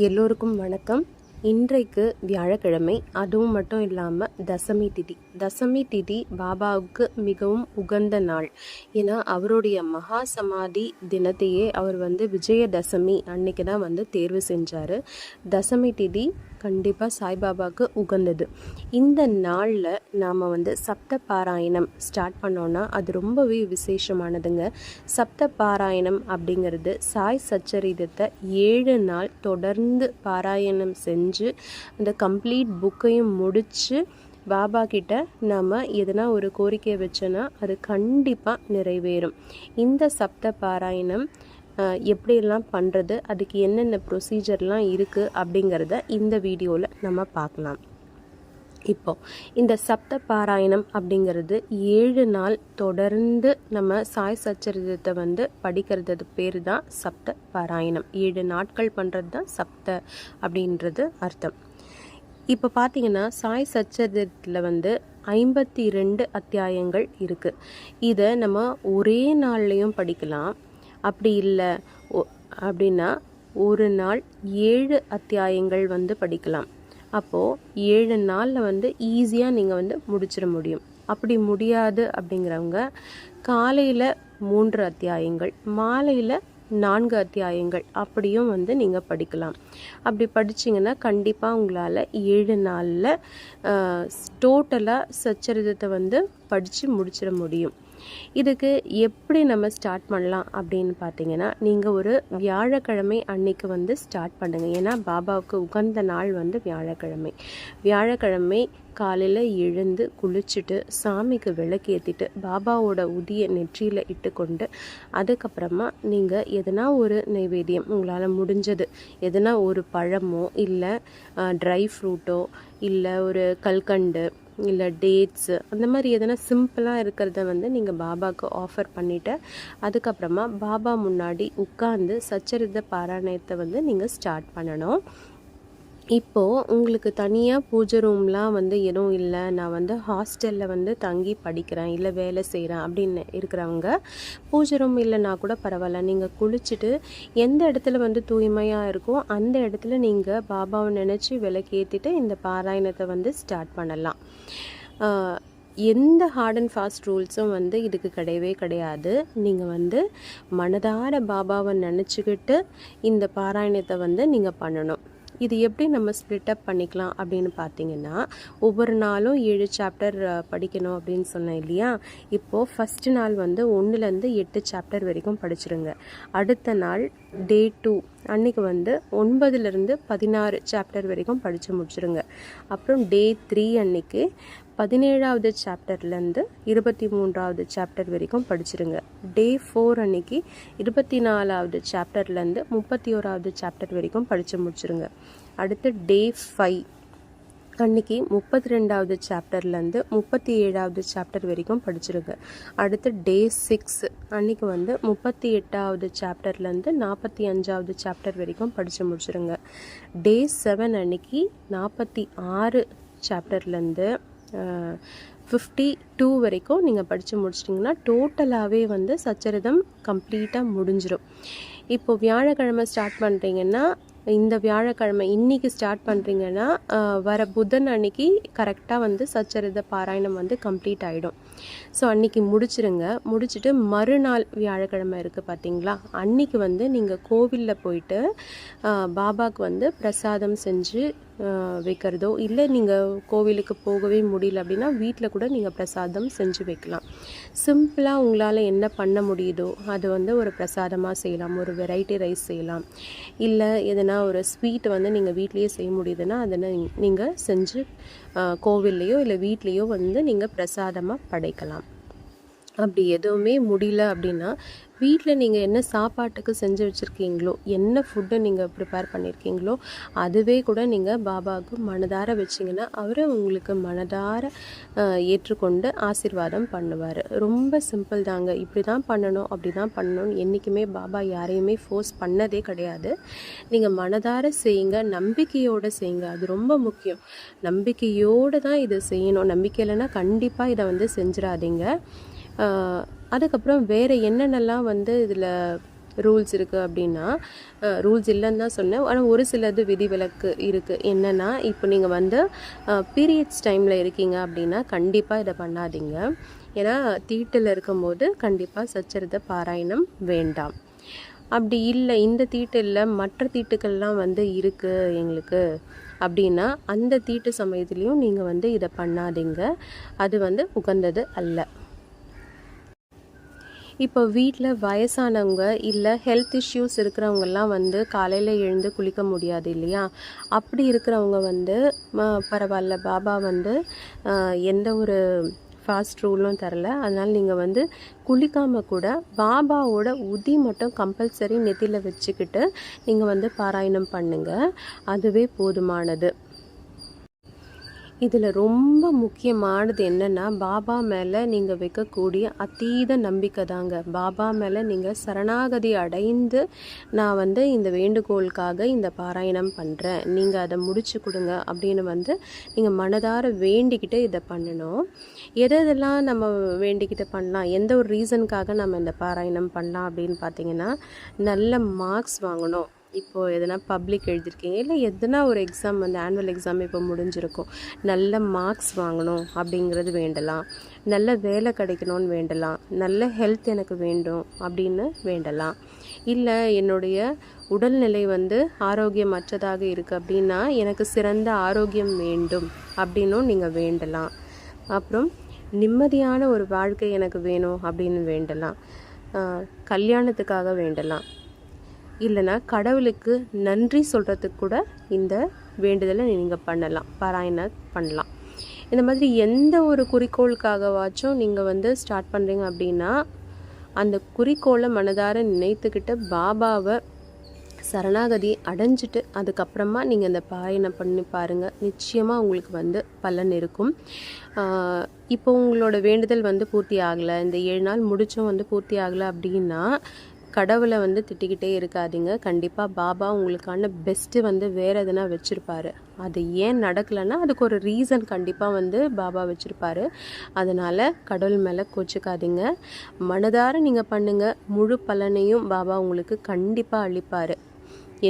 எல்லோருக்கும் வணக்கம். இன்றைக்கு வியாழக்கிழமை, அதுவும் மட்டும் இல்லாமல் தசமி திதி பாபாவுக்கு மிகவும் உகந்த நாள். ஏன்னா அவருடைய மகா சமாதி தினத்தையே அவர் விஜயதசமி அன்னைக்கு தான் தேர்வு செஞ்சார். தசமி திதி கண்டிப்பாக சாய்பாபாவுக்கு உகந்தது. இந்த நாளில் நாம் சப்த பாராயணம் ஸ்டார்ட் பண்ணோன்னா அது ரொம்பவே விசேஷமானதுங்க. சப்த பாராயணம் அப்படிங்கிறது சாய் சச்சரிதத்தை 7 நாள் தொடர்ந்து பாராயணம் செஞ்சு அந்த கம்ப்ளீட் புக்கையும் முடித்து பாபா கிட்ட நம்ம எதனா ஒரு கோரிக்கையை வச்சோன்னா அது கண்டிப்பாக நிறைவேறும். இந்த சப்த பாராயணம் எப்படியெல்லாம் பண்ணுறது, அதுக்கு என்னென்ன ப்ரொசீஜர்லாம் இருக்குது அப்படிங்கிறத இந்த வீடியோவில் நம்ம பார்க்கலாம். இப்போது இந்த சப்த பாராயணம் அப்படிங்கிறது 7 நாள் தொடர்ந்து நம்ம சாய் சச்சரிதத்தை படிக்கிறது பேர் தான் சப்த பாராயணம். 7 நாட்கள் பண்ணுறது தான் சப்த அப்படின்றது அர்த்தம். இப்போ பார்த்தீங்கன்னா சாய் சச்சரிதத்தில் 52 அத்தியாயங்கள் இருக்குது. இதை நம்ம ஒரே நாள்லேயும் படிக்கலாம். அப்படி இல்லை அப்படின்னா ஒரு நாள் 7 அத்தியாயங்கள் படிக்கலாம். அப்போது 7 நாளில் ஈஸியாக நீங்கள் முடிச்சிட முடியும். அப்படி முடியாது அப்படிங்கிறவங்க காலையில் 3 அத்தியாயங்கள், மாலையில் 4 அத்தியாயங்கள் அப்படியும் நீங்கள் படிக்கலாம். அப்படி படிச்சிங்கன்னா கண்டிப்பாக உங்களால் 7 நாளில் டோட்டலாக சச்சரிதத்தை படித்து முடிச்சிட முடியும். இதுக்கு எப்படி நம்ம ஸ்டார்ட் பண்ணலாம் அப்படின்னு பார்த்தீங்கன்னா, நீங்கள் ஒரு வியாழக்கிழமை அன்னைக்கு ஸ்டார்ட் பண்ணுங்கள். ஏன்னா பாபாவுக்கு உகந்த நாள் வியாழக்கிழமை காலையில் எழுந்து குளிச்சுட்டு சாமிக்கு விளக்கேற்றிட்டு பாபாவோட உதிய நெற்றியில் இட்டுக்கொண்டு அதுக்கப்புறமா நீங்கள் எதனா ஒரு நைவேத்தியம் உங்களால் முடிஞ்சது, எதனா ஒரு பழமோ இல்லை ட்ரை ஃப்ரூட்டோ இல்லை ஒரு கல்கண்டு இல்லை டேட்ஸு அந்த மாதிரி எதனா சிம்பிளாக இருக்கிறத நீங்கள் பாபாவுக்கு ஆஃபர் பண்ணிவிட்டு அதுக்கப்புறமா பாபா முன்னாடி உட்கார்ந்து சச்சரித பாராயணத்தை நீங்கள் ஸ்டார்ட் பண்ணணும். இப்போது உங்களுக்கு தனியாக பூஜை ரூம்லாம் எதுவும் இல்லை, நான் ஹாஸ்டலில் தங்கி படிக்கிறேன் இல்லை வேலை செய்கிறேன் அப்படின்னு இருக்கிறவங்க பூஜை ரூம் இல்லைன்னா கூட பரவாயில்ல. நீங்கள் குளிச்சுட்டு எந்த இடத்துல தூய்மையாக இருக்கோ அந்த இடத்துல நீங்கள் பாபாவை நினச்சி விளக்கேற்றிட்டு இந்த பாராயணத்தை ஸ்டார்ட் பண்ணலாம். எந்த ஹார்ட் அண்ட் ஃபாஸ்ட் ரூல்ஸும் இதுக்கு கிடையவே கிடையாது. நீங்கள் மனதார பாபாவை நினச்சிக்கிட்டு இந்த பாராயணத்தை நீங்கள் பண்ணணும். இது எப்படி நம்ம ஸ்ப்ளிட் அப் பண்ணிக்கலாம் அப்படின்னு பார்த்தீங்கன்னா, ஒவ்வொரு நாளும் 7 சாப்டர் படிக்கணும் அப்படின்னு சொன்னேன் இல்லையா. இப்போது ஃபஸ்ட்டு நாள் 1லேருந்து 8 சாப்டர் வரைக்கும் படிச்சிருங்க. அடுத்த நாள் டே 2 அன்றைக்கி 9லேருந்து 16 சாப்டர் வரைக்கும் படித்து முடிச்சிருங்க. அப்புறம் டே 3 அன்றைக்கி 17வது சாப்டர்லேருந்து 23வது சாப்டர் வரைக்கும் படிச்சிருங்க. டே 4 அன்னைக்கு 24வது சாப்டர்லேருந்து 31வது சாப்டர் வரைக்கும் படித்து முடிச்சிருங்க. அடுத்து டே 5 அன்றைக்கி 32வது சாப்டர்லேருந்து 37வது சாப்டர் வரைக்கும் படிச்சிருங்க. அடுத்து டே 6 அன்றைக்கி 38வது சாப்டர்லேருந்து 45வது சாப்டர் வரைக்கும் படித்து முடிச்சிருங்க. டே 7 அன்றைக்கி 46 சாப்டர்லேருந்து 52 வரைக்கும் நீங்கள் படித்து முடிச்சிட்டிங்கன்னா டோட்டலாகவே சச்சரிதம் கம்ப்ளீட்டாக முடிஞ்சிடும். இப்போது வியாழக்கிழமை ஸ்டார்ட் பண்ணுறீங்கன்னா, இந்த வியாழக்கிழமை இன்றைக்கி ஸ்டார்ட் பண்ணுறீங்கன்னா வர புதன் அன்னைக்கு கரெக்டாக சச்சரித பாராயணம் கம்ப்ளீட் ஆகிடும். ஸோ அன்றைக்கி முடிச்சுட்டு மறுநாள் வியாழக்கிழமை இருக்குது பார்த்தீங்களா, அன்றைக்கி நீங்கள் கோவிலில் போயிட்டு பாபாவுக்கு பிரசாதம் செஞ்சு வைக்கிறதோ இல்லை நீங்கள் கோவிலுக்கு போகவே முடியல அப்படின்னா வீட்டில் கூட நீங்கள் பிரசாதம் செஞ்சு வைக்கலாம். சிம்பிளாக உங்களால் என்ன பண்ண முடியுதோ அது ஒரு பிரசாதமாக செய்யலாம். ஒரு வெரைட்டி ரைஸ் செய்யலாம், இல்லை எதனா ஒரு ஸ்வீட் நீங்கள் வீட்லேயே செய்ய முடியுதுன்னா அதை நீங்கள் செஞ்சு கோவில்லையோ இல்லை வீட்லேயோ நீங்கள் பிரசாதமாக படைக்கலாம். அப்படி எதுவுமே முடியல அப்படின்னா வீட்டில் நீங்கள் என்ன சாப்பாட்டுக்கு செஞ்சு வச்சுருக்கீங்களோ, என்ன ஃபுட்டை நீங்கள் ப்ரிப்பேர் பண்ணியிருக்கீங்களோ அதுவே கூட நீங்கள் பாபாவுக்கு மனதார வச்சிங்கன்னா அவர் உங்களுக்கு மனதார ஏற்றுக்கொண்டு ஆசீர்வாதம் பண்ணுவார். ரொம்ப சிம்பிள் தாங்க. இப்படி தான் பண்ணணும் அப்படி தான் பண்ணணும்னு என்றைக்குமே பாபா யாரையுமே ஃபோர்ஸ் பண்ணதே கிடையாது. நீங்கள் மனதார செய்யுங்க, நம்பிக்கையோடு செய்யுங்க. அது ரொம்ப முக்கியம். நம்பிக்கையோடு தான் இதை செய்யணும். நம்பிக்கை இல்லைன்னா கண்டிப்பாக இதை செஞ்சிடாதீங்க. அதுக்கப்புறம் வேறு என்னென்னலாம் இதில் ரூல்ஸ் இருக்குது அப்படின்னா, ரூல்ஸ் இல்லைன்னு தான் சொன்னேன், ஆனால் ஒரு சிலது விதிவிலக்கு இருக்குது. என்னென்னா, இப்போ நீங்கள் வந்து பீரியட்ஸ் டைமில் இருக்கீங்க அப்படின்னா கண்டிப்பாக இதை பண்ணாதீங்க. ஏன்னா தீட்டில் இருக்கும்போது கண்டிப்பாக சச்சரித பாராயணம் வேண்டாம். அப்படி இல்லை, இந்த தீட்டு இல்லை, மற்ற தீட்டுக்கள்லாம் வந்து இருக்குது எங்களுக்கு அப்படின்னா, அந்த தீட்டு சமயத்துலேயும் நீங்கள் வந்து இதை பண்ணாதீங்க. அது வந்து உகந்தது அல்ல. இப்போ வீட்டில் வயசானவங்க இல்லை ஹெல்த் இஷ்யூஸ் இருக்கிறவங்கெல்லாம் வந்து காலையில் எழுந்து குளிக்க முடியாது இல்லையா? அப்படி இருக்கிறவங்க வந்து பரவாயில்ல, பாபா வந்து எந்த ஒரு ஃபாஸ்ட் ரூலும் தரல, அதனால் நீங்கள் வந்து குளிக்காமல் கூட பாபாவோட உதி மட்டும் கம்பல்சரி நெத்தியில் வச்சுக்கிட்டு நீங்கள் வந்து பாராயணம் பண்ணுங்கள். அதுவே போதுமானது. இதில் ரொம்ப முக்கியமானது என்னென்னா, பாபா மேலே நீங்கள் வைக்கக்கூடிய அதீத நம்பிக்கை தாங்க. பாபா மேலே நீங்கள் சரணாகதி அடைந்து, நான் வந்து இந்த வேண்டுகோளுக்காக இந்த பாராயணம் பண்ணுறேன், நீங்கள் அதை முடிச்சு கொடுங்க அப்படின்னு வந்து நீங்கள் மனதார வேண்டிக்கிட்டு இதை பண்ணணும். எதெல்லாம் நம்ம வேண்டிக்கிட்டு பண்ணலாம், எந்த ஒரு ரீசனுக்காக நம்ம இந்த பாராயணம் பண்ணலாம் அப்படின்னு பார்த்தீங்கன்னா, நல்ல மார்க்ஸ் வாங்கணும். இப்போது எதனா பப்ளிக் எழுதியிருக்கீங்க, இல்லை எதனா ஒரு எக்ஸாம் வந்து ஆனுவல் எக்ஸாம் இப்போ முடிஞ்சிருக்கும், நல்ல மார்க்ஸ் வாங்கணும் அப்படிங்கிறது வேண்டலாம். நல்ல வேலை கிடைக்கணும்னு வேண்டலாம். நல்ல ஹெல்த் எனக்கு வேண்டும் அப்படின்னு வேண்டலாம். இல்லை என்னுடைய உடல்நிலை வந்து ஆரோக்கியமற்றதாக இருக்குது அப்படின்னா, எனக்கு சிறந்த ஆரோக்கியம் வேண்டும் அப்படின்னும் நீங்கள் வேண்டலாம். அப்புறம் நிம்மதியான ஒரு வாழ்க்கை எனக்கு வேணும் அப்படின்னு வேண்டலாம். கல்யாணத்துக்காக வேண்டலாம். இல்லைனா கடவுளுக்கு நன்றி சொல்கிறதுக்கு கூட இந்த வேண்டுதலை நீங்கள் பண்ணலாம், பாராயணம் பண்ணலாம். இந்த மாதிரி எந்த ஒரு குறிக்கோளுக்காகவாச்சும் நீங்கள் வந்து ஸ்டார்ட் பண்ணுறீங்க அப்படின்னா, அந்த குறிக்கோளை மனதார நினைத்துக்கிட்டு பாபாவை சரணாகதி அடைஞ்சிட்டு அதுக்கப்புறமா நீங்கள் இந்த பாராயணம் பண்ணி பாருங்கள். நிச்சயமாக உங்களுக்கு வந்து பலன் இருக்கும். இப்போ உங்களோட வேண்டுதல் வந்து பூர்த்தி ஆகலை, இந்த 7 நாள் முடிச்சும் வந்து பூர்த்தி ஆகலை அப்படின்னா, கடவுளை வந்து திட்டிக்கிட்டே இருக்காதீங்க. கண்டிப்பாக பாபா உங்களுக்கான பெஸ்ட்டு வந்து வேறு எதுனா வச்சுருப்பாரு. அது ஏன் நடக்கலைன்னா அதுக்கு ஒரு ரீசன் கண்டிப்பாக வந்து பாபா வச்சுருப்பாரு. அதனால் கடவுள் மேலே கோச்சிக்காதீங்க. மனதார நீங்கள் பண்ணுங்கள், முழு பலனையும் பாபா உங்களுக்கு கண்டிப்பாக அளிப்பார்.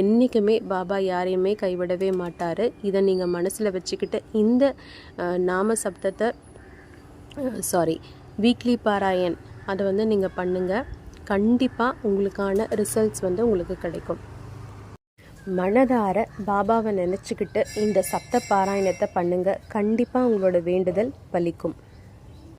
என்றைக்குமே பாபா யாரையுமே கைவிடவே மாட்டார். இதை நீங்கள் மனசில் வச்சுக்கிட்டு இந்த நாம சப்தத்தை வீக்லி பாராயண் அதை வந்து நீங்கள் பண்ணுங்கள். கண்டிப்பாக உங்களுக்கான ரிசல்ட்ஸ் வந்து உங்களுக்கு கிடைக்கும். மனதார பாபாவை நினச்சிக்கிட்டு இந்த சப்த பாராயணத்தை பண்ணுங்கள். கண்டிப்பாக உங்களோட வேண்டுதல் பலிக்கும்.